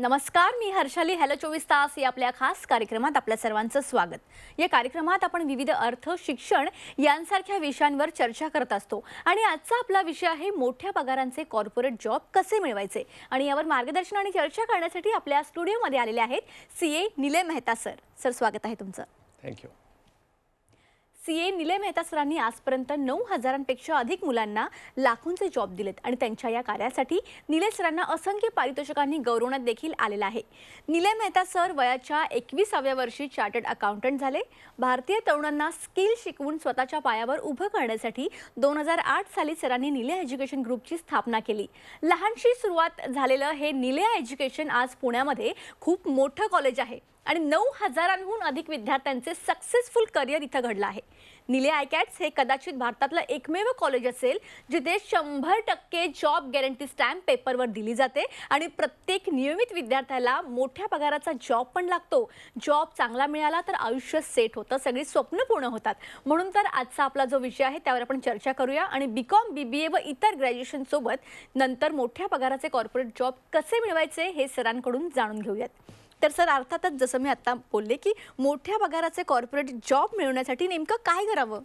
नमस्कार, मी हर्षाली. हॅलो 24 तास या आपल्या खास कार्यक्रमात आपल्या सर्वांचं स्वागत. या कार्यक्रमात आपण विविध अर्थ, शिक्षण यांसारख्या विषयांवर चर्चा करत असतो आणि आजचा आपला विषय आहे मोठ्या पगारांचे कॉर्पोरेट जॉब कसे मिळवायचे. आणि यावर मार्गदर्शन आणि चर्चा करण्यासाठी आपल्या स्टुडिओमध्ये आलेले आहेत सीए निलय मेहता सर. सर, स्वागत आहे तुमचं. थँक्यू. सीए निलय मेहता सरांनी आजपर्यंत 9,000पेक्षा अधिक मुलांना लाखोंचे जॉब दिलेत आणि त्यांच्या या कार्यासाठी निलय सरांना असंख्य पारितोषिकांनी गौरवण्यात देखील आलेलं आहे. निलय मेहता सर वयाच्या 21व्या वर्षी चार्टर्ड अकाउंटंट झाले. भारतीय तरुणांना स्किल शिकवून स्वतःच्या पायावर उभं करण्यासाठी 2008 साली सरांनी निलय एज्युकेशन ग्रुपची स्थापना केली. लहानशी सुरुवात झालेलं हे निलय एज्युकेशन आज पुण्यामध्ये खूप मोठं कॉलेज आहे आणि 9,000हून अधिक विद्यार्थ्यांचे सक्सेसफुल करिअर इथं घडलं आहे. निलय आयकॅट्स हे कदाचित भारतातलं एकमेव कॉलेज असेल जिथे 100% जॉब गॅरंटी स्टॅम्प पेपरवर दिली जाते आणि प्रत्येक नियमित विद्यार्थ्याला मोठ्या पगाराचा जॉब पण लागतो. जॉब चांगला मिळाला तर आयुष्य सेट होतं, सगळी स्वप्न पूर्ण होतात. म्हणून तर आजचा आपला जो विषय आहे त्यावर आपण चर्चा करूया आणि BCom, BBA व इतर ग्रॅज्युएशन सोबत नंतर मोठ्या पगाराचे कॉर्पोरेट जॉब कसे मिळवायचे हे सरांकडून जाणून घेऊयात. तर सर, अर्थातच जसं मी आता बोलले की मोठ्या पगाराचे कॉर्पोरेट जॉब मिळवण्यासाठी नेमकं काय करावं?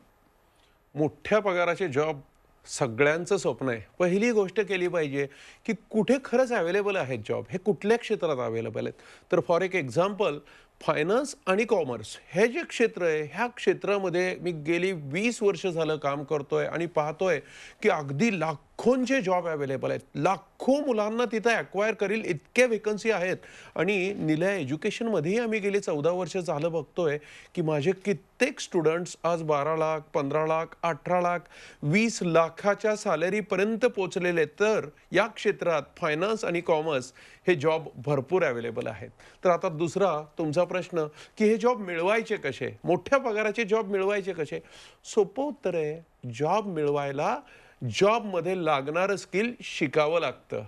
मोठ्या पगाराचे जॉब सगळ्यांचं स्वप्न आहे. पहिली गोष्ट केली पाहिजे की कुठे खरंच अवेलेबल आहेत जॉब, हे कुठल्या क्षेत्रात अवेलेबल आहेत. तर फॉर एक एक्झाम्पल, फायनान्स आणि कॉमर्स हे जे क्षेत्र आहे, ह्या क्षेत्रामध्ये मी गेली 20 वर्ष झालं काम करतोय आणि पाहतोय की अगदी लाखोंचे जॉब अवेलेबल आहेत. लाखो मुलांना तिथं ॲक्वायर करील इतक्या वेकन्सी आहेत. आणि निलय एज्युकेशनमध्येही आम्ही गेली 14 वर्ष झालं बघतोय की माझे कित्येक स्टुडंट्स आज 12 लाख, 15 लाख, 18 लाख, 20 लाखाच्या सॅलरीपर्यंत पोचलेले. तर या क्षेत्रात फायनान्स आणि कॉमर्स हे जॉब भरपूर अवेलेबल आहेत. तर आता दुसरा तुमचा प्रश्न की हे जॉब मिळवायचे कसे, मोठ्या पगाराचे जॉब मिळवायचे कसे? सोपं उत्तर आहे, जॉब मिळवायला जॉबमध्ये लागणारं स्किल शिकावं लागतं.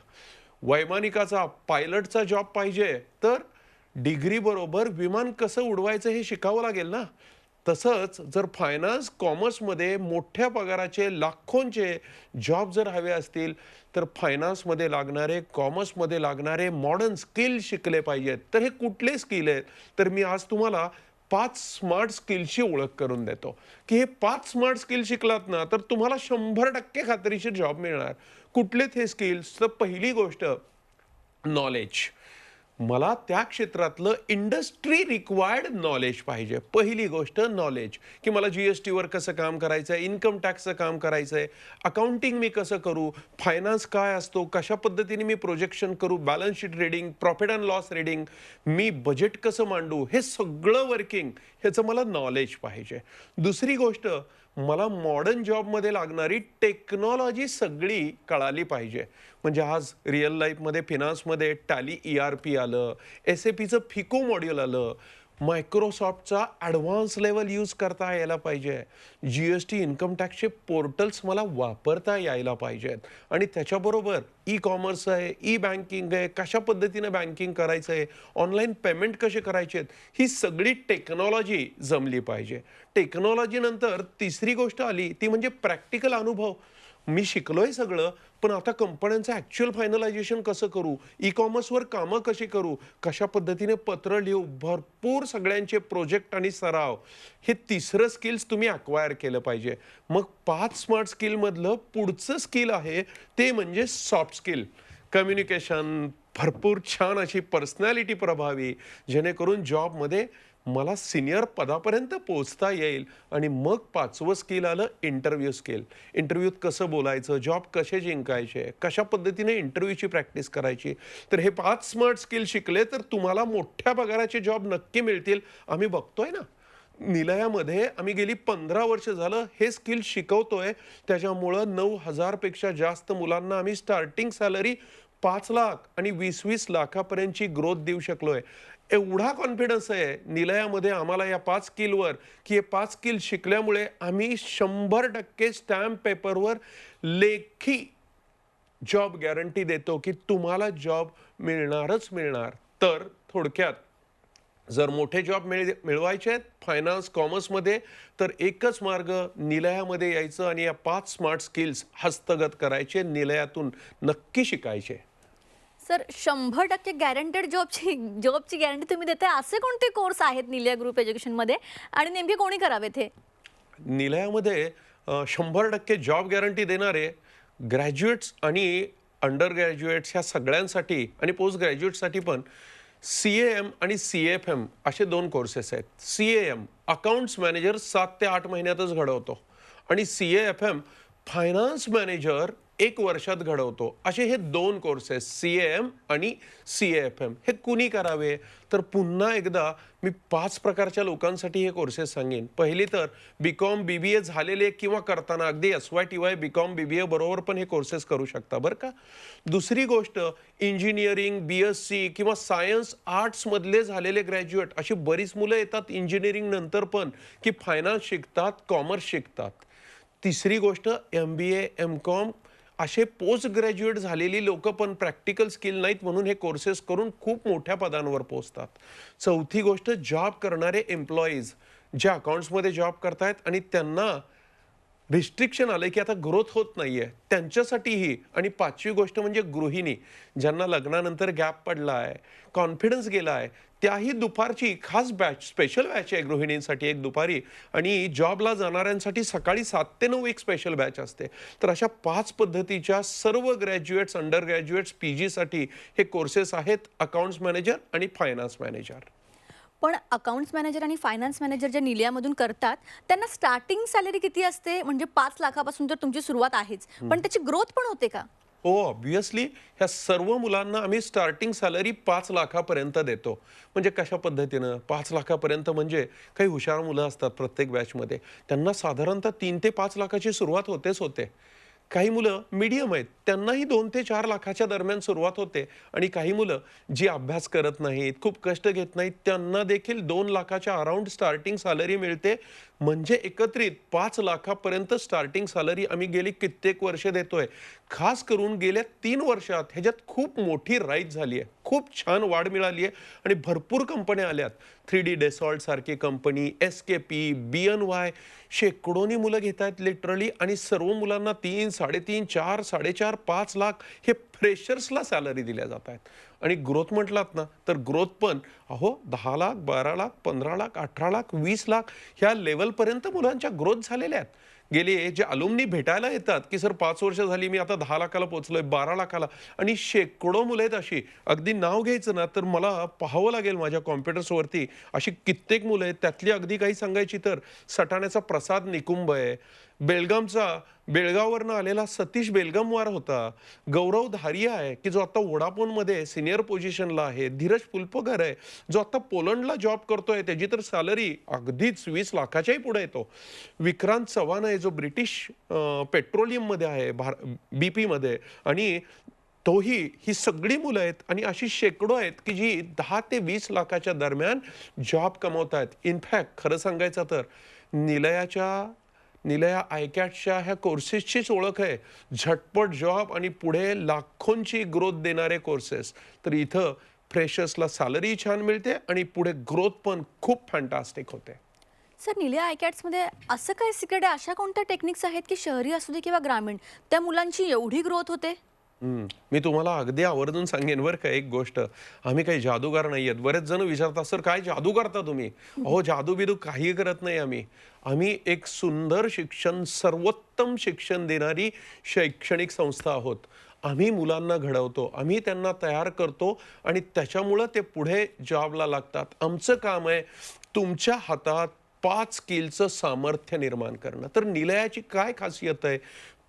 वैमानिकाचा, पायलटचा जॉब पाहिजे तर डिग्री बरोबर विमान कसं उडवायचं हे शिकावं लागेल ना. तसंच जर फायनान्स कॉमर्समध्ये मोठ्या पगाराचे लाखोंचे जॉब जर हवे असतील तर फायनान्समध्ये लागणारे, कॉमर्समध्ये लागणारे मॉडर्न स्किल शिकले पाहिजेत. तर हे कुठले स्किल आहेत? तर मी आज तुम्हाला 5 स्मार्ट स्किलची ओळख करून देतो की हे 5 स्मार्ट स्किल शिकलात ना तर तुम्हाला 100% खात्रीशीर जॉब मिळणार. कुठलेत हे स्किल्स? तर पहिली गोष्ट, नॉलेज. मला त्या क्षेत्रातलं इंडस्ट्री रिक्वायर्ड नॉलेज पाहिजे. पहिली गोष्ट नॉलेज, की मला GSTवर कसं काम करायचं आहे, इन्कम टॅक्सचं काम करायचं आहे, अकाउंटिंग मी कसं करू, फायनान्स काय असतो, कशा पद्धतीने मी प्रोजेक्शन करू, balance sheet reading, profit and loss reading, me budget कसं मांडू, हे सगळं वर्किंग ह्याचं मला नॉलेज पाहिजे. दुसरी गोष्ट, मला मॉडर्न जॉबमध्ये लागणारी टेक्नॉलॉजी सगळी कळाली पाहिजे. म्हणजे आज रिअल लाईफमध्ये फिनान्समध्ये टॅली ERP आलं, SAPचं फिको मॉड्यूल आलं, मायक्रोसॉफ्टचा ॲडव्हान्स लेवल यूज करता यायला पाहिजे, GST इन्कम टॅक्सचे पोर्टल्स मला वापरता यायला पाहिजेत. आणि त्याच्याबरोबर कॉमर्स आहे, बँकिंग आहे, कशा पद्धतीनं बँकिंग करायचं आहे, ऑनलाईन पेमेंट कसे करायचे आहेत, ही सगळी टेक्नॉलॉजी जमली पाहिजे. टेक्नॉलॉजीनंतर तिसरी गोष्ट आली ती म्हणजे प्रॅक्टिकल अनुभव. मी शिकलोय सगळं, पण आता कंपन्यांचं ॲक्च्युअल फायनलायझेशन कसं करू, कॉमर्सवर कामं कशी करू, कशा पद्धतीने पत्र लिहू, भरपूर सगळ्यांचे प्रोजेक्ट आणि सराव, हे तिसरं स्किल्स तुम्ही अक्वायर केलं पाहिजे. मग 5 स्मार्ट स्किलमधलं पुढचं स्किल आहे ते म्हणजे सॉफ्ट स्किल. कम्युनिकेशन, भरपूर छान अशी पर्सनॅलिटी प्रभावी, जेणेकरून जॉबमध्ये मला सिनियर पदापर्यंत पोहोचता येईल. आणि मग 5वं स्किल आलं इंटरव्ह्यू स्किल. इंटरव्ह्यूत कसं बोलायचं, जॉब कसे जिंकायचे, कशा पद्धतीने इंटरव्ह्यूची प्रॅक्टिस करायची. तर हे 5 स्मार्ट स्किल शिकले तर तुम्हाला मोठ्या पगाराचे जॉब नक्की मिळतील. आम्ही बघतोय ना, निलयामध्ये आम्ही गेली 15 वर्ष झालं हे स्किल शिकवतोय. त्याच्यामुळं 9,000पेक्षा जास्त मुलांना आम्ही स्टार्टिंग सॅलरी 5 लाख आणि 20-20 लाखापर्यंतची ग्रोथ देऊ शकलोय. एवढा कॉन्फिडन्स आहे निलयामध्ये आम्हाला या 5 स्किलवर की हे 5 स्किल शिकल्यामुळे आम्ही 100% स्टॅम्प पेपरवर लेखी जॉब गॅरंटी देतो की तुम्हाला जॉब मिळणारच मिळणार. तर थोडक्यात, जर मोठे जॉब मिळवायचे आहेत फायनान्स कॉमर्समध्ये तर एकच मार्ग, निलयामध्ये यायचं आणि या 5 स्मार्ट स्किल्स हस्तगत करायचे, निलयातून नक्की शिकायचे. सर 100% गॅरंटेड जॉबची गॅरंटी तुम्ही देताय असे कोणते कोर्स आहेत निलय ग्रुप एज्युकेशनमध्ये आणि नेमके कोणी करावेत हे? निलयामध्ये 100% जॉब गॅरंटी देणारे ग्रॅज्युएट्स आणि अंडर ग्रॅज्युएट्स ह्या सगळ्यांसाठी आणि पोस्ट ग्रॅज्युएटसाठी पण CAM आणि CFM असे 2 कोर्सेस आहेत. CAM अकाउंट्स मॅनेजर 7 ते 8 महिन्यातच घडवतो आणि CAFM फायनान्स मॅनेजर 1 वर्षात घडवतो. असे हे 2 कोर्सेस CAM आणि CAFM हे कुणी करावे? तर पुन्हा एकदा मी 5 प्रकारच्या लोकांसाठी हे कोर्सेस सांगेन. पहिली तर BCom BBA झालेले किंवा करताना अगदी SYTY BCom BBA बरोबर पण हे कोर्सेस करू शकता बरं का. दुसरी गोष्ट इंजिनिअरिंग BSc किंवा सायन्स आर्ट्समधले झालेले ग्रॅज्युएट अशी बरीच मुलं येतात इंजिनिअरिंग नंतर पण की फायनान्स शिकतात, कॉमर्स शिकतात. तिसरी गोष्ट MBA MCom असे पोस्ट ग्रॅज्युएट झालेली लोक पण प्रॅक्टिकल स्किल नाहीत म्हणून हे कोर्सेस करून खूप मोठ्या पदांवर पोहोचतात. चौथी गोष्ट जॉब करणारे एम्प्लॉईज जे अकाउंट्समध्ये जॉब करतायत आणि त्यांना रिस्ट्रिक्शन आलं की आता ग्रोथ होत नाहीये त्यांच्यासाठीही. आणि 5वी गोष्ट म्हणजे गृहिणी ज्यांना लग्नानंतर गॅप पडला आहे, कॉन्फिडन्स गेला आहे, त्याही दुपारची खास बॅच स्पेशल बॅच आहे गृहिणींसाठी एक दुपारी आणि जॉबला जाणाऱ्यांसाठी सकाळी 7 ते 9 एक स्पेशल बॅच असते. तर अशा 5 पद्धतीच्या सर्व ग्रॅज्युएट्स अंडर ग्रॅज्युएट्स PGसाठी हे कोर्सेस आहेत अकाउंट्स मॅनेजर आणि फायनान्स मॅनेजर. पण अकाउंट्स मॅनेजर आणि फायनान्स मॅनेजर जे निलयामधून करतात त्यांना स्टार्टिंग सॅलरी किती असते? म्हणजे 5 लाखापासून तर तुमची सुरुवात आहेच, पण त्याची ग्रोथ पण होते का? हो ऑब्व्हियसली ह्या सर्व मुलांना आम्ही स्टार्टिंग सॅलरी 5 लाखापर्यंत देतो. म्हणजे कशा पद्धतीनं 5 लाखापर्यंत म्हणजे काही हुशार मुलं असतात प्रत्येक बॅचमध्ये त्यांना साधारणतः 3 ते 5 लाखाची सुरुवात होते. काही मुलं मीडियम आहेत त्यांनाही 2 ते 4 लाखाच्या दरम्यान सुरुवात होते आणि काही मुलं जी अभ्यास करत नाहीत, खूप कष्ट घेत नाहीत त्यांना देखील 2 लाखाच्या अराउंड स्टार्टिंग सॅलरी मिळते. म्हणजे एकत्रित 5 लाखापर्यंत स्टार्टिंग सॅलरी आम्ही गेली कित्येक वर्ष देतोय. खास करून गेल्या 3 वर्षात ह्याच्यात खूप मोठी राईज झाली आहे, खूप छान वाढ मिळाली आहे आणि भरपूर कंपन्या आल्यात. 3D डेसॉल्ट सारखी कंपनी, SKP, BNY शेकडोनी मुलं घेत आहेत लिटरली आणि सर्व मुलांना 3, 3.5, 4, 4.5, 5 लाख हे फ्रेशर्सला सॅलरी दिल्या जात आहेत. आणि ग्रोथ म्हटलात ना तर ग्रोथ पण 10 लाख 12 लाख 15 लाख 18 लाख 20 लाख ह्या लेवलपर्यंत मुलांच्या ग्रोथ झालेल्या आहेत. गेले जे अलुमनी भेटायला येतात की सर 5 वर्ष झाली मी आता 10 लाखाला पोहोचलोय 12 लाखाला आणि शेकडो मुलं आहेत अशी. अगदी नाव घ्यायचं ना तर मला पाहावं लागेल माझ्या कॉम्प्युटर्सवरती अशी कित्येक मुलं आहेत. त्यातली अगदी काही सांगायची तर सटाण्याचा प्रसाद निकुंब आहे, बेळगाववरनं आलेला सतीश बेलगमवार होता, गौरव धारिया आहे की जो आता वोडाफोनमध्ये सिनियर पोझिशनला आहे, धीरज पुलपगर आहे जो आता पोलंडला जॉब करतोय त्याची तर सॅलरी अगदीच 20 लाखाच्याही पुढे येतो, विक्रांत चव्हाण आहे जो ब्रिटिश पेट्रोलियममध्ये आहे BP मध्ये आणि ही सगळी मुलं आहेत आणि अशी शेकडो आहेत की जी 10 ते 20 लाखाच्या दरम्यान जॉब कमवत आहेत. इनफॅक्ट खरं सांगायचं तर निलया आयकॅटच्या ह्या कोर्सेसचीच ओळख आहे झटपट जॉब आणि पुढे लाखोंची ग्रोथ देणारे कोर्सेस. तर इथं फ्रेशर्सला सॅलरी छान मिळते आणि पुढे ग्रोथ पण खूप फॅन्टास्टिक होते. सर निलय आयकॅट्समध्ये असं काय सिक्रेट आहे? अशा कोणत्या टेक्निक्स आहेत की शहरी असू दे किंवा ग्रामीण त्या मुलांची एवढी ग्रोथ होते? मी तुम्हाला अगदी आवर्जून सांगेन बरं का एक गोष्ट. आम्ही काही जादूगार नाही आहेत. बरेच जण विचारतात सर काय जादू करता तुम्ही? जादू बिदू काही करत नाही आम्ही एक सुंदर शिक्षण सर्वोत्तम शिक्षण देणारी शैक्षणिक संस्था आहोत. आम्ही मुलांना घडवतो, आम्ही त्यांना तयार करतो आणि त्याच्यामुळं ते पुढे जॉबला लागतात. आमचं काम आहे तुमच्या हातात 5 स्किलचं सामर्थ्य निर्माण करणं. तर निलयाची काय खासियत आहे?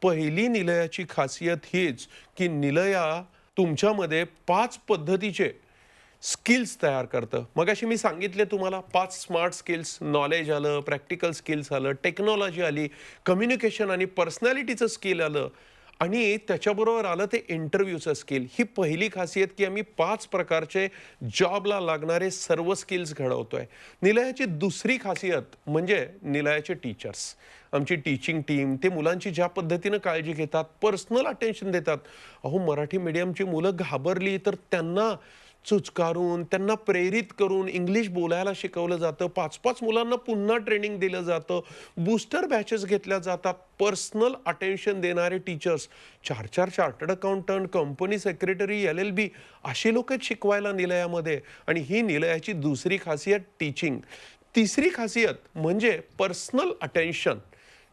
पहिली निलयाची खासियत हीच की निलया तुमच्यामध्ये 5 पद्धतीचे स्किल्स तयार करतं. मगाशी मी सांगितले तुम्हाला 5 स्मार्ट स्किल्स, नॉलेज आलं, प्रॅक्टिकल स्किल्स आलं, टेक्नॉलॉजी आली, कम्युनिकेशन आणि पर्सनॅलिटीचं स्किल आलं आणि त्याच्याबरोबर आलं ते इंटरव्ह्यूचं स्किल. ही पहिली खासियत की आम्ही 5 प्रकारचे जॉबला लागणारे सर्व स्किल्स घडवतोय. निलयाची दुसरी खासियत म्हणजे निलयाचे टीचर्स, आमची टीचिंग टीम ते मुलांची ज्या पद्धतीनं काळजी घेतात, पर्सनल अटेन्शन देतात. मराठी मीडियमची मुलं घाबरली तर त्यांना चुचकारून त्यांना प्रेरित करून इंग्लिश बोलायला शिकवलं जातं. 5-5 मुलांना पुन्हा ट्रेनिंग दिलं जातं. बूस्टर बॅचेस घेतल्या जातात. पर्सनल अटेन्शन देणारे teachers, 4-4 chartered accountant, company secretary, LLB अशी लोक आहेत शिकवायला निलयामध्ये. आणि ही निलयाची दुसरी खासियत टीचिंग. तिसरी खासियत म्हणजे पर्सनल अटेन्शन.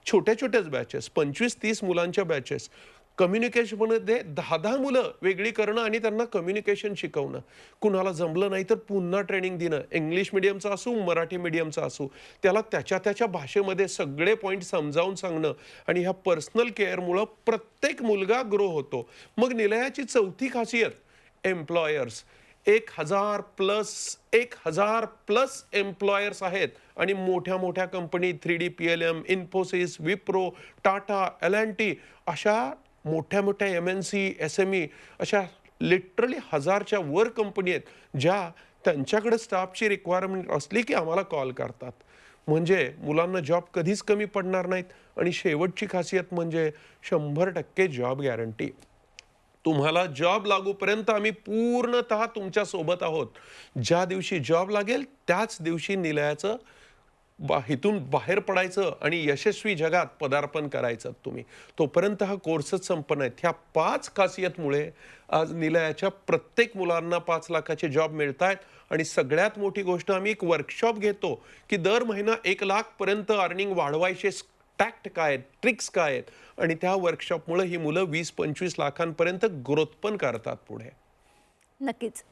छोट्या छोट्याच बॅचेस, 25-30 मुलांच्या बॅचेस. कम्युनिकेशनमध्ये 10-10 मुलं वेगळी करणं आणि त्यांना कम्युनिकेशन शिकवणं. कुणाला जमलं नाही तर पुन्हा ट्रेनिंग देणं. इंग्लिश मिडियमचा असो, मराठी मिडियमचा असो, त्याला त्याच्या त्याच्या भाषेमध्ये सगळे पॉईंट समजावून सांगणं. आणि ह्या पर्सनल केअरमुळं प्रत्येक मुलगा ग्रो होतो. मग निलयाची चौथी खासियत एम्प्लॉयर्स. 1000 प्लस एम्प्लॉयर्स आहेत. आणि मोठ्या मोठ्या company 3D PLM, Infosys, Wipro, Tata, L&T अशा मोठ्या मोठ्या MNC, SME अशा लिटरली 1000च्या वर कंपनी आहेत ज्या त्यांच्याकडे स्टाफची रिक्वायरमेंट असली की आम्हाला कॉल करतात. म्हणजे मुलांना जॉब कधीच कमी पडणार नाहीत. आणि शेवटची खासियत म्हणजे 100% जॉब गॅरंटी. तुम्हाला जॉब लागूपर्यंत आम्ही पूर्णतः तुमच्या सोबत आहोत. ज्या दिवशी जॉब लागेल त्याच दिवशी निलयाचं इथून बाहेर पडायचं आणि यशस्वी जगात पदार्पण करायचं तुम्ही. तोपर्यंत हा कोर्सच संपन्न आहेत. ह्या 5 खासियतमुळे आज निलयाच्या प्रत्येक मुलांना 5 लाखाचे जॉब मिळत आहेत. आणि सगळ्यात मोठी गोष्ट, आम्ही एक वर्कशॉप घेतो की दर महिना 1 लाखपर्यंत अर्निंग वाढवायचे टॅक्ट काय आहेत, ट्रिक्स काय आहेत. आणि त्या वर्कशॉपमुळे ही मुलं 20-25 लाखांपर्यंत ग्रोथ पण करतात पुढे. नक्कीच.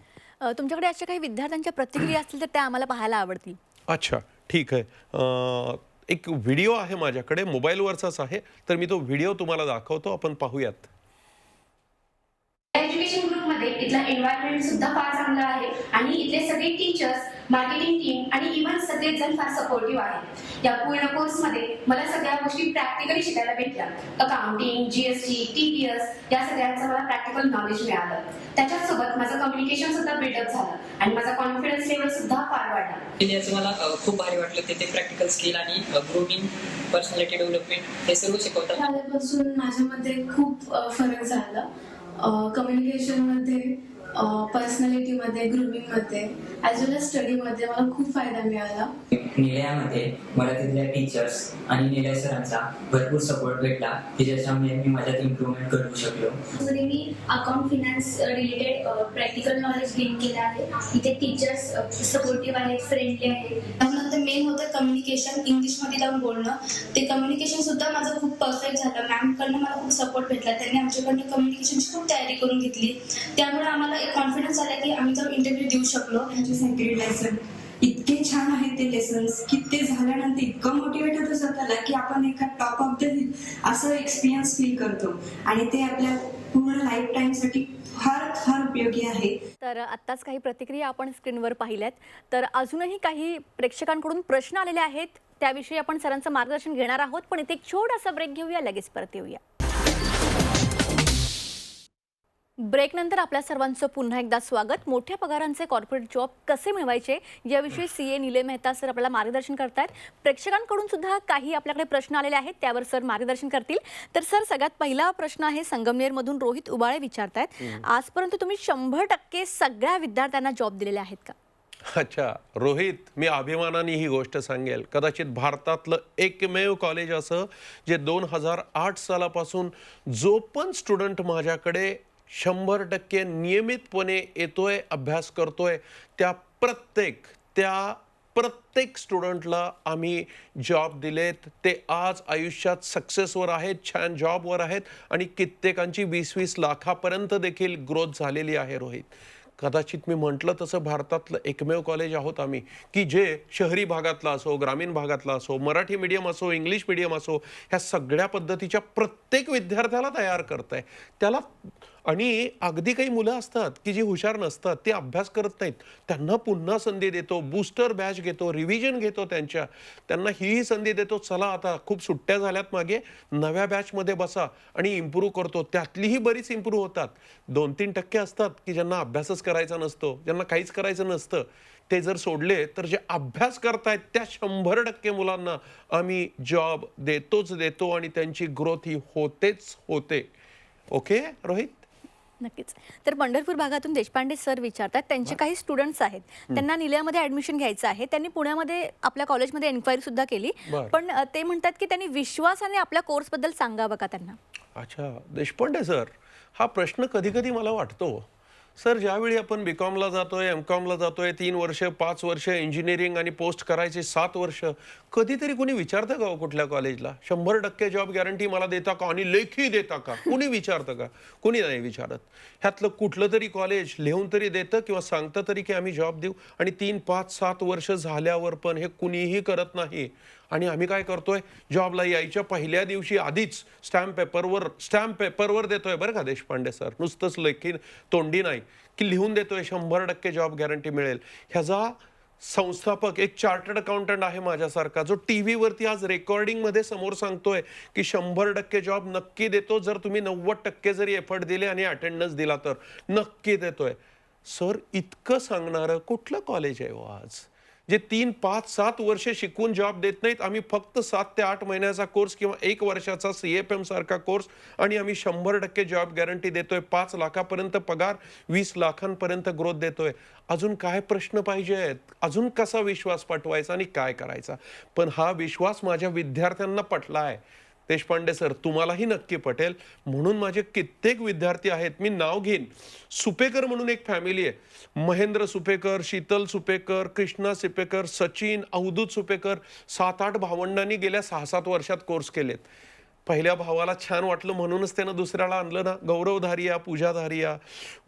तुमच्याकडे अशा काही विद्यार्थ्यांच्या प्रतिक्रिया असतील तर त्या आम्हाला पाहायला आवडतील. अच्छा, ठीक आहे. एक व्हिडिओ आहे माझ्याकडे, मोबाईलवरचाच आहे, तर मी तो व्हिडिओ तुम्हाला दाखवतो. आपण पाहूयात. एज्युकेशन ग्रुपमध्ये इथला एन्व्हायरमेंट सुद्धा फार चांगला आहे आणि इथले सगळे टीचर्स, मार्केटिंग टीम आणि इव्हन सगळेजण फार सपोर्टिव्ह आहेत. या पूर्ण कोर्समध्ये मला सगळ्या गोष्टी प्रॅक्टिकली शिकायला भेटल्या. अकाउंटिंग, GST, TDS या सगळ्यांचं मला प्रॅक्टिकल नॉलेज मिळालं. त्याच्यासोबत माझं कम्युनिकेशन सुद्धा बिल्डअप झालं आणि माझा कॉन्फिडन्स लेवल सुद्धा फार वाढला. याचं मला खूप भारी वाटलं. तिथे प्रॅक्टिकल स्किल आणि ग्रोमिंग, पर्सनॅलिटी डेव्हलपमेंट हे सर्व शिकवतात. आल्यापासून माझ्यामध्ये खूप फरक झाला. कम्युनिकेशनमध्ये, पर्सनॅलिटीमध्ये, ग्रुमिंगमध्ये ॲज वेल एज स्टडीमध्ये मला खूप फायदा मिळाला. निलयामध्ये मला तिथल्या टीचर्स आणि निलय सरांचा भरपूर सपोर्ट भेटला की ज्याच्यामुळे मी माझ्यात इम्प्रूव्हमेंट करू शकलो. मध्ये मी account finance related practical knowledge gain केलं आहे. इथे टीचर्स सपोर्टिव्ह आहेत, फ्रेंडली आहेत. त्यानंतर मेन होतं कम्युनिकेशन, इंग्लिशमध्ये जाऊन बोलणं. ते कम्युनिकेशन सुद्धा माझं खूप परफेक्ट झालं. मॅमकडनं मला खूप सपोर्ट भेटला. त्यांनी आमच्याकडनं कम्युनिकेशनची खूप तयारी करून घेतली. त्यामुळे आम्हाला एक कॉन्फिडन्स आला की आम्ही जाऊन इंटरव्ह्यू देऊ शकलो. सेकंड लेसन इतके छान आहेत ते लेसन्स की ते झाल्यानंतर इतकं मोटिवेट होतं स्वतःला की आपण एका टॉप ऑफ द असं एक्सपिरियन्स फील करतो. आणि ते आपल्या पूर्ण लाईफ टाईमसाठी फार फार उपयोगी आहे. तर आत्ताच काही प्रतिक्रिया आपण स्क्रीनवर पाहिल्यात. तर अजूनही काही प्रेक्षकांकडून प्रश्न आलेले आहेत, त्याविषयी आपण सरांचं मार्गदर्शन घेणार आहोत. पण इथे एक छोटासा ब्रेक घेऊया, लगेच परत येऊया. ब्रेकनंतर आपल्या सर्वांचं पुन्हा एकदा स्वागत. मोठ्या पगारांचे कॉर्पोरेट जॉब कसे मिळवायचे याविषयी CA निलय मेहता सर आपल्याला मार्गदर्शन करतायत. प्रेक्षकांकडून सुद्धा काही आपल्याकडे प्रश्न आलेले आहेत, त्यावर सर मार्गदर्शन करतील. तर सर, सगळ्यात पहिला प्रश्न आहे संगमनेरमधून रोहित उबाळे विचारतायत, आजपर्यंत तुम्ही 100% सगळ्या विद्यार्थ्यांना जॉब दिलेले आहेत का? अच्छा रोहित, मी अभिमानाने ही गोष्ट सांगेल, कदाचित भारतातलं एकमेव कॉलेज असं जे 2008 सालापासून जो पण स्टुडंट माझ्याकडे 100% नियमितपणे येतोय, अभ्यास करतोय, त्या प्रत्येक स्टुडंटला आम्ही जॉब दिलेत. ते आज आयुष्यात सक्सेसवर आहेत, छान जॉबवर आहेत आणि कित्येकांची 20-20 लाखापर्यंत देखील ग्रोथ झालेली आहे. रोहित, कदाचित मी म्हटलं तसं भारतातलं एकमेव कॉलेज आहोत आम्ही की जे शहरी भागातला असो, ग्रामीण भागातला असो, मराठी मीडियम असो, इंग्लिश मीडियम असो, ह्या सगळ्या पद्धतीच्या प्रत्येक विद्यार्थ्याला तयार करत आहे. त्याला आणि अगदी काही मुलं असतात की जी हुशार नसतात, ते अभ्यास करत नाहीत, त्यांना पुन्हा संधी देतो, बूस्टर बॅच घेतो, रिव्हिजन घेतो, त्यांना ही संधी देतो, चला आता खूप सुट्ट्या झाल्यात मागे, नव्या बॅचमध्ये बसा आणि इम्प्रूव्ह करतो. त्यातलीही बरीच इम्प्रूव्ह होतात. 2-3% असतात की ज्यांना अभ्यासच करायचा नसतो, ज्यांना काहीच करायचं नसतं. ते जर सोडले तर जे अभ्यास करतायत त्या 100% मुलांना आम्ही जॉब देतो आणि त्यांची ग्रोथ ही होतेच होते. ओके रोहित? नक्कीच. तर पंढरपूर भागातून देशपांडे सर विचारतात, त्यांचे काही स्टुडंट्स आहेत, त्यांना निलयामध्ये ॲडमिशन घ्यायचं आहे. त्यांनी पुण्यामध्ये आपल्या कॉलेजमध्ये एन्क्वायरी सुद्धा केली, बरं. पण ते म्हणतात की त्यांनी विश्वासाने आपल्या कोर्सबद्दल सांगावं का त्यांना. अच्छा, देशपांडे सर, हा प्रश्न कधी कधी मला वाटतो. सर, ज्यावेळी आपण बीकॉमला जातोय, एमकॉमला जातोय, 3 वर्ष 5 वर्ष इंजिनिअरिंग आणि पोस्ट करायचे 7 वर्ष, कधीतरी कोणी विचारतं का हो कुठल्या कॉलेजला 100% जॉब गॅरंटी मला देता का आणि लेखी देता का? कोणी विचारतं का? कोणी नाही विचारत. ह्यातलं कुठलं तरी कॉलेज लिहून तरी देतं किंवा सांगतं तरी की आम्ही जॉब देऊ, आणि 3 5 7 वर्ष झाल्यावर पण हे कुणीही करत नाही. आणि आम्ही काय करतोय, जॉबला यायच्या पहिल्या दिवशी आधीच स्टॅम्प पेपरवर देतोय बरं का देशपांडे सर, नुसतंच लेखी तोंडी नाही, की लिहून देतोय 100% जॉब गॅरंटी मिळेल. ह्याचा संस्थापक एक चार्टर्ड अकाउंटंट आहे माझ्यासारखा, जो TV वरती आज रेकॉर्डिंगमध्ये समोर सांगतोय की 100% जॉब नक्की देतो जर तुम्ही 90% जरी एफर्ट दिले आणि अटेंडन्स दिला तर नक्की देतोय. सर, इतकं सांगणारं कुठलं कॉलेज आहे हो आज, जे 3 5 7 वर्ष शिकवून जॉब देत नाहीत. आम्ही फक्त 7 ते 8 महिन्याचा कोर्स किंवा 1 वर्षाचा CFM सारखा कोर्स आणि आम्ही 100% जॉब गॅरंटी देतोय. 5 लाखापर्यंत पगार, 20 लाखांपर्यंत ग्रोथ देतोय. अजून काय प्रश्न पाहिजेत? अजून कसा विश्वास पटवायचा आणि काय करायचा? पण हा विश्वास माझ्या विद्यार्थ्यांना पटला आहे देशपांडे सर, तुम्हालाही नक्की पटेल. म्हणून माझे कित्येक विद्यार्थी आहेत, मी नाव घेईन. सुपेकर म्हणून एक फॅमिली आहे, महेंद्र सुपेकर, शीतल सुपेकर, कृष्णा सुपेकर, सचिन, अवधूत सुपेकर, 7-8 भावंडांनी गेल्या 6-7 वर्षात कोर्स केलेत. पहिल्या भावाला छान वाटलं म्हणूनच त्यानं दुसऱ्याला आणलं ना. गौरव धारिया, पूजा धारिया,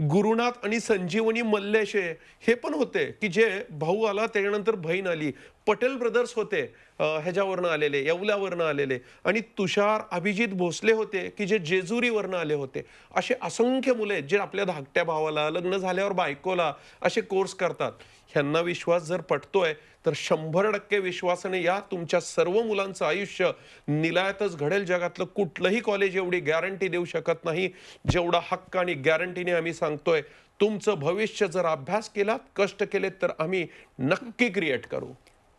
गुरुनाथ आणि संजीवनी मल्लेशे हे पण होते की जे भाऊ आला त्याच्यानंतर बहीण आली. पटेल ब्रदर्स होते ह्याच्यावरनं आलेले, येवल्यावरनं आलेले, आणि तुषार अभिजित भोसले होते की जे जेजुरीवरनं आले होते. असे असंख्य मुले आहेत जे आपल्या धाकट्या भावाला, लग्न झाल्यावर बायकोला असे कोर्स करतात. ह्यांना विश्वास जर पटतोय तर 100% विश्वासाने या तुमच्या सर्व मुलांचं आयुष्य निलयातच घडेल. जगातलं कुठलंही कॉलेज एवढी गॅरंटी देऊ शकत नाही जेवढा हक्क आणि गॅरंटीने आम्ही सांगतोय. तुमचं भविष्य जर अभ्यास केलात, कष्ट केलेत तर आम्ही नक्की क्रिएट करू.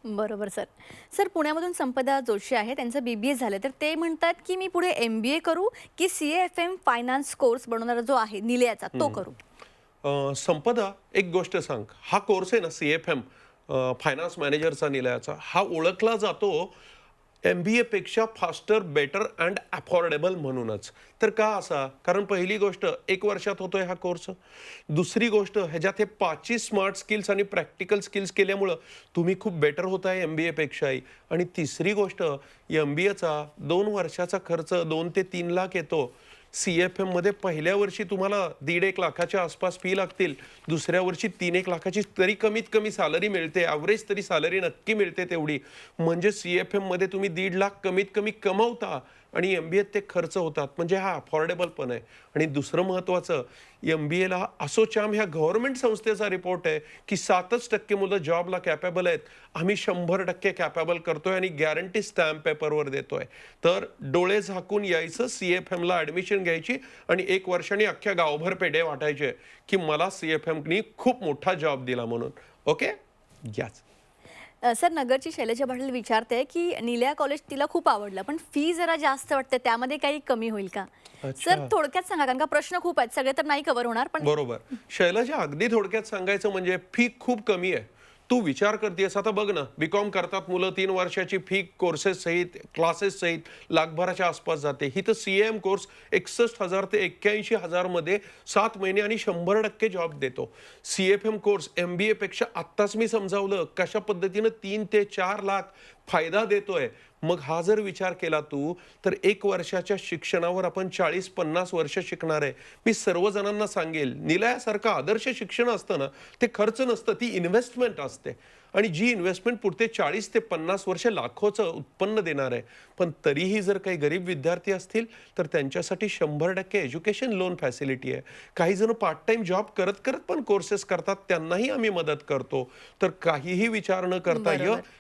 बरोबर सर. सर, पुण्यामधून संपदा जोशी आहे, त्यांचं BBA झालं, तर ते म्हणतात की मी पुढे MBA करू की CFM फायनान्स कोर्स बनवणारा जो आहे निलयाचा तो करू. संपदा, एक गोष्ट सांग, हा कोर्स आहे ना CFM फायनान्स मॅनेजरचा निलयाचा, हा ओळखला जातो MBA पेक्षा फास्टर, बेटर अँड अफोर्डेबल म्हणूनच. तर का असा? कारण पहिली गोष्ट 1 वर्षात होतोय हा कोर्स. दुसरी गोष्ट, ह्याच्यात हे 5 स्मार्ट स्किल्स आणि प्रॅक्टिकल स्किल्स केल्यामुळं तुम्ही खूप बेटर होताय MBA पेक्षाही. आणि तिसरी गोष्ट, MBAचा 2 वर्षाचा खर्च 2 ते 3 लाख येतो. CFM मध्ये पहिल्या वर्षी तुम्हाला 1.5-1 लाखाच्या आसपास फी लागतील, दुसऱ्या वर्षी 3-1 लाखाची तरी कमीत कमी सॅलरी मिळते, ॲव्हरेज तरी सॅलरी नक्की मिळते तेवढी. म्हणजे CFM मध्ये तुम्ही 1.5 लाख कमीत कमी कमवता आणि MBA ते खर्च होतात. म्हणजे हा अफोर्डेबल पण आहे. आणि दुसरं महत्त्वाचं, MBAला असोचॅम ह्या गव्हर्नमेंट संस्थेचा रिपोर्ट आहे की 7% मुलं जॉबला कॅपेबल आहेत. आम्ही 100% कॅपेबल करतोय आणि गॅरंटी स्टॅम्प पेपरवर देतोय. तर डोळे झाकून यायचं, CFMला ॲडमिशन घ्यायची आणि 1 वर्षाने अख्ख्या गावभर पेढे वाटायचे की मला CFMनी खूप मोठा जॉब दिला म्हणून. ओके, याच. सर, नगरची शैलजा पाटील विचारते की निलया कॉलेज तिला खूप आवडलं, पण फी जरा जास्त वाटते, त्यामध्ये काही कमी होईल का? सर, थोडक्यात सांगा, कारण का प्रश्न खूप आहेत, सगळे तर नाही कव्हर होणार. पण बरोबर शैलजा, अगदी थोडक्यात सांगायचं म्हणजे फी खूप कमी आहे. तू विचार करतेस, आता बघ ना, BCom करतात मुलं, 3 वर्षाची फी कोर्सेस सहित, क्लासेस सहित लाखभराच्या आसपास जाते. ही तर CAM कोर्स 61,000 ते 81,000 मध्ये 7 महिने आणि 100% जॉब देतो. CFM कोर्स MBA पेक्षा आत्ताच मी समजावलं कशा पद्धतीनं 3 ते 4 लाख फायदा देतोय. मग हा जर विचार केला तू, तर 1 वर्षाच्या शिक्षणावर आपण 40-50 वर्ष शिकणार आहे. मी सर्वजणांना सांगेल, निलयासारखं आदर्श शिक्षण असतं ना, ते खर्च नसतं, ती इन्व्हेस्टमेंट असते. आणि जी इन्व्हेस्टमेंट पुढते 40 ते 50 वर्ष लाखोचं उत्पन्न देणार आहे. पण तरीही जर काही गरीब विद्यार्थी असतील तर त्यांच्यासाठी 100% एज्युकेशन लोन फॅसिलिटी आहे. काही जण पार्ट टाइम जॉब करत करत पण कोर्सेस करतात, त्यांनाही आम्ही मदत करतो. तर काहीही विचार न करता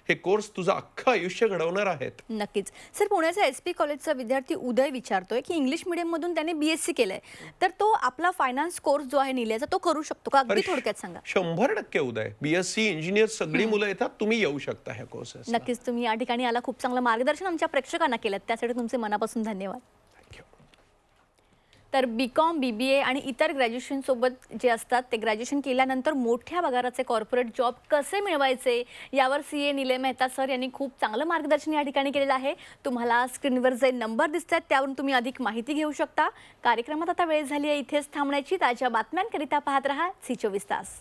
हे कोर्स तुझं अख्खं आयुष्य घडवणार आहेत. नक्कीच. सर, पुण्याचा SP कॉलेजचा विद्यार्थी उदय विचारतोय की इंग्लिश मीडियममधून त्याने BSc केलंय, तर तो आपला फायनान्स कोर्स जो आहे निलयाचा तो करू शकतो का? अगदी थोडक्यात सांगा. 100% उदय, BSc इंजिनियर सगळी मुलं येतात, तुम्ही येऊ शकता ह्या कोर्सेस. नक्कीच. तुम्ही या ठिकाणी आला, खूप चांगलं मार्गदर्शन आमच्या प्रेक्षकांना केलं, त्यासाठी तुमचे मनापासून धन्यवाद. तर BCom, BBA आणि इतर ग्रॅज्युएशनसोबत जे असतात ते ग्रॅज्युएशन केल्यानंतर मोठ्या पगाराचे कॉर्पोरेट जॉब कसे मिळवायचे यावर CA निलय मेहता सर यांनी खूप चांगलं मार्गदर्शन या ठिकाणी केलेलं आहे. तुम्हाला स्क्रीनवर जे नंबर दिसत आहेत त्यावरून तुम्ही अधिक माहिती घेऊ शकता. कार्यक्रमात आता वेळ झाली आहे इथेच थांबण्याची. ताज्या बातम्यांकरिता पाहत रहा झी 24 तास.